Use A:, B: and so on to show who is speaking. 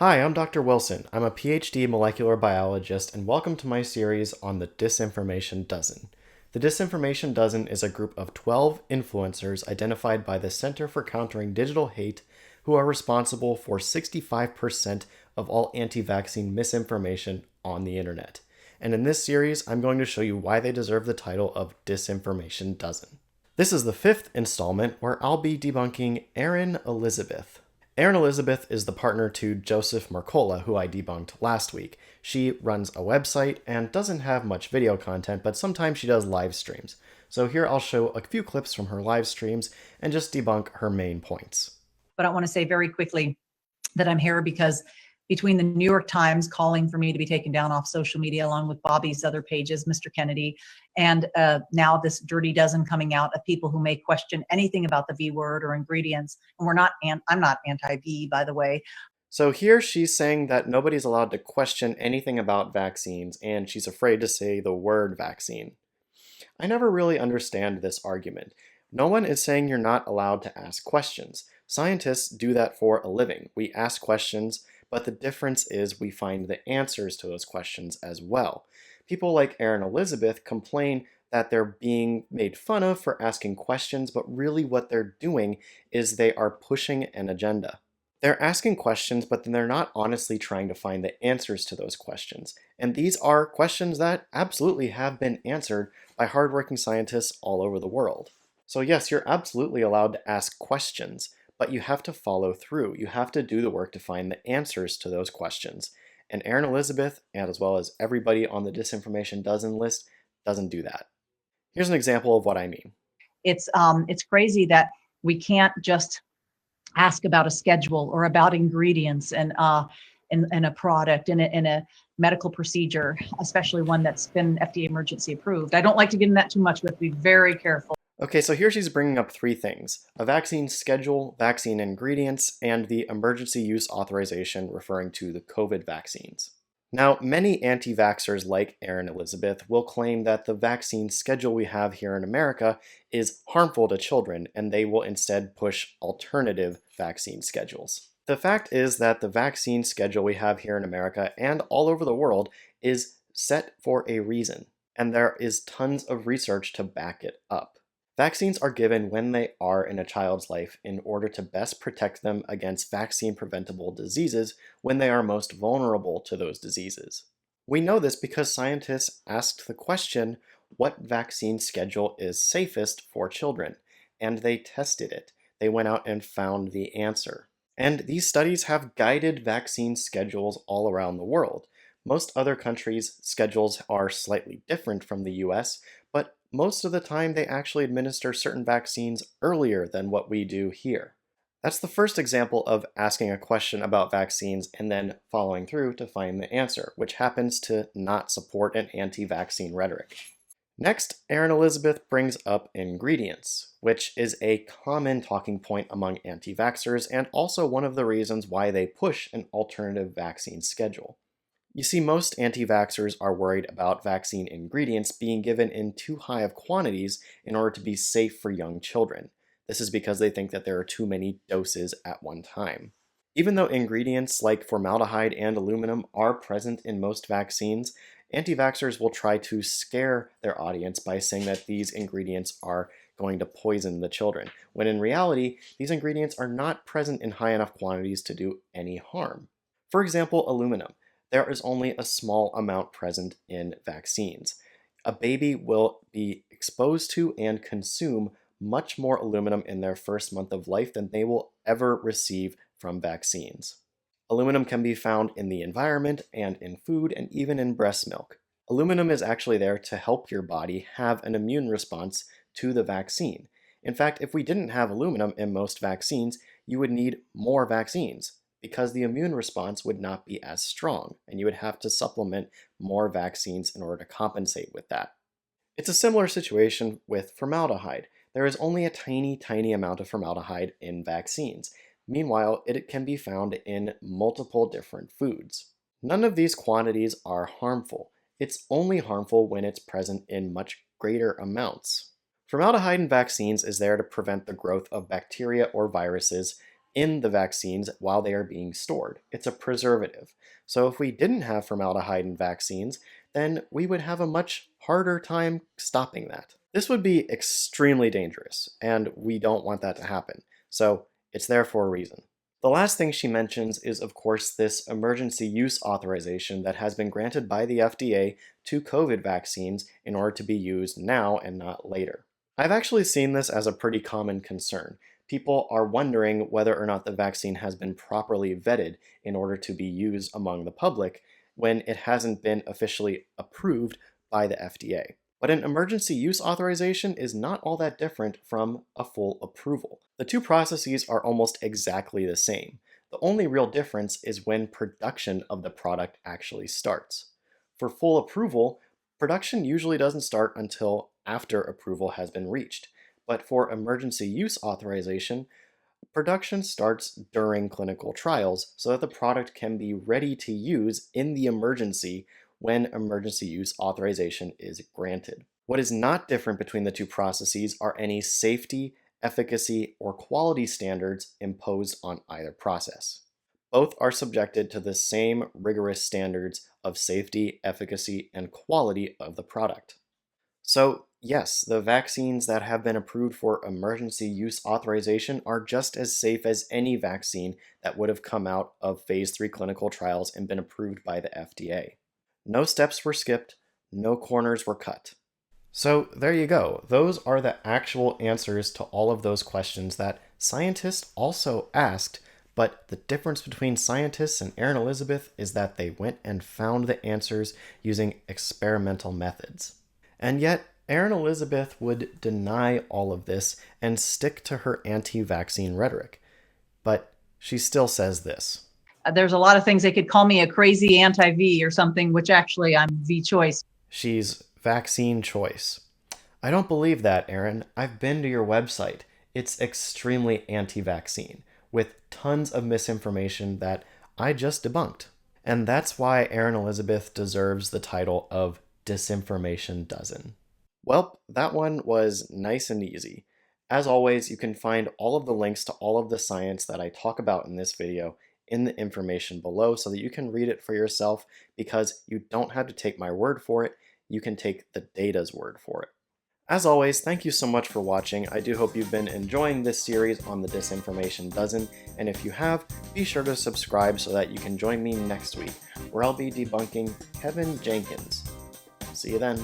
A: Hi, I'm Dr. Wilson. I'm a PhD molecular biologist, and welcome to my series on the Disinformation Dozen. The Disinformation Dozen is a group of 12 influencers identified by the Center for Countering Digital Hate who are responsible for 65% of all anti vaccine misinformation on the internet. And in this series, I'm going to show you why they deserve the title of Disinformation Dozen. This is the fifth installment where I'll be debunking Erin Elizabeth. Erin Elizabeth is the partner to Joseph Mercola, who I debunked last week. She runs a website and doesn't have much video content, but sometimes she does live streams. So here I'll show a few clips from her live streams and just debunk her main points.
B: But I want to say very quickly that I'm here because between the New York Times calling for me to be taken down off social media, along with Bobby's other pages, Mr. Kennedy, and now this dirty dozen coming out of people who may question anything about the V word or ingredients. And I'm not anti-V, by the way.
A: So here she's saying that nobody's allowed to question anything about vaccines, and she's afraid to say the word vaccine. I never really understand this argument. No one is saying you're not allowed to ask questions. Scientists do that for a living. We ask questions, but the difference is we find the answers to those questions as well. People like Erin Elizabeth complain that they're being made fun of for asking questions, but really what they're doing is they are pushing an agenda. They're asking questions, but then they're not honestly trying to find the answers to those questions. And these are questions that absolutely have been answered by hardworking scientists all over the world. So yes, you're absolutely allowed to ask questions, but you have to follow through. You have to do the work to find the answers to those questions. And Erin Elizabeth, and as well as everybody on the Disinformation Dozen list, doesn't do that. Here's an example of what I mean.
B: It's crazy that we can't just ask about a schedule or about ingredients and in a product, in a medical procedure, especially one that's been FDA emergency approved. I don't like to get in that too much, but be very careful.
A: Okay, so here she's bringing up three things: a vaccine schedule, vaccine ingredients, and the emergency use authorization referring to the COVID vaccines. Now, many anti-vaxxers like Erin Elizabeth will claim that the vaccine schedule we have here in America is harmful to children, and they will instead push alternative vaccine schedules. The fact is that the vaccine schedule we have here in America and all over the world is set for a reason, and there is tons of research to back it up. Vaccines are given when they are in a child's life in order to best protect them against vaccine-preventable diseases when they are most vulnerable to those diseases. We know this because scientists asked the question, what vaccine schedule is safest for children? And they tested it. They went out and found the answer. And these studies have guided vaccine schedules all around the world. Most other countries' schedules are slightly different from the US, but most of the time they actually administer certain vaccines earlier than what we do here. That's the first example of asking a question about vaccines and then following through to find the answer, which happens to not support an anti-vaccine rhetoric. Next, Erin Elizabeth brings up ingredients, which is a common talking point among anti-vaxxers and also one of the reasons why they push an alternative vaccine schedule. You see, most anti-vaxxers are worried about vaccine ingredients being given in too high of quantities in order to be safe for young children. This is because they think that there are too many doses at one time. Even though ingredients like formaldehyde and aluminum are present in most vaccines, anti-vaxxers will try to scare their audience by saying that these ingredients are going to poison the children, when in reality, these ingredients are not present in high enough quantities to do any harm. For example, aluminum. There is only a small amount present in vaccines. A baby will be exposed to and consume much more aluminum in their first month of life than they will ever receive from vaccines. Aluminum can be found in the environment and in food and even in breast milk. Aluminum is actually there to help your body have an immune response to the vaccine. In fact, if we didn't have aluminum in most vaccines, you would need more vaccines, because the immune response would not be as strong, and you would have to supplement more vaccines in order to compensate with that. It's a similar situation with formaldehyde. There is only a tiny amount of formaldehyde in vaccines. Meanwhile, it can be found in multiple different foods. None of these quantities are harmful. It's only harmful when it's present in much greater amounts. Formaldehyde in vaccines is there to prevent the growth of bacteria or viruses in the vaccines while they are being stored. It's a preservative. So if we didn't have formaldehyde in vaccines, then we would have a much harder time stopping that. This would be extremely dangerous, and we don't want that to happen. So it's there for a reason. The last thing she mentions is, of course, this emergency use authorization that has been granted by the FDA to COVID vaccines in order to be used now and not later. I've actually seen this as a pretty common concern. People are wondering whether or not the vaccine has been properly vetted in order to be used among the public when it hasn't been officially approved by the FDA. But an emergency use authorization is not all that different from a full approval. The two processes are almost exactly the same. The only real difference is when production of the product actually starts. For full approval, production usually doesn't start until after approval has been reached. But for emergency use authorization, production starts during clinical trials so that the product can be ready to use in the emergency when emergency use authorization is granted. What is not different between the two processes are any safety, efficacy, or quality standards imposed on either process. Both are subjected to the same rigorous standards of safety, efficacy, and quality of the product. So, yes, the vaccines that have been approved for emergency use authorization are just as safe as any vaccine that would have come out of phase 3 clinical trials and been approved by the FDA. No steps were skipped, no corners were cut. So, there you go. Those are the actual answers to all of those questions that scientists also asked, but the difference between scientists and Erin Elizabeth is that they went and found the answers using experimental methods. And yet, Erin Elizabeth would deny all of this and stick to her anti-vaccine rhetoric. But she still says this.
B: There's a lot of things they could call me a crazy anti-V or something, which actually I'm V-choice.
A: She's vaccine choice. I don't believe that, Erin. I've been to your website. It's extremely anti-vaccine, with tons of misinformation that I just debunked. And that's why Erin Elizabeth deserves the title of Disinformation Dozen. Well, that one was nice and easy. As always, you can find all of the links to all of the science that I talk about in this video in the information below so that you can read it for yourself, because you don't have to take my word for it, you can take the data's word for it. As always, thank you so much for watching. I do hope you've been enjoying this series on the Disinformation Dozen, and if you have, be sure to subscribe so that you can join me next week, where I'll be debunking Kevin Jenkins. See you then.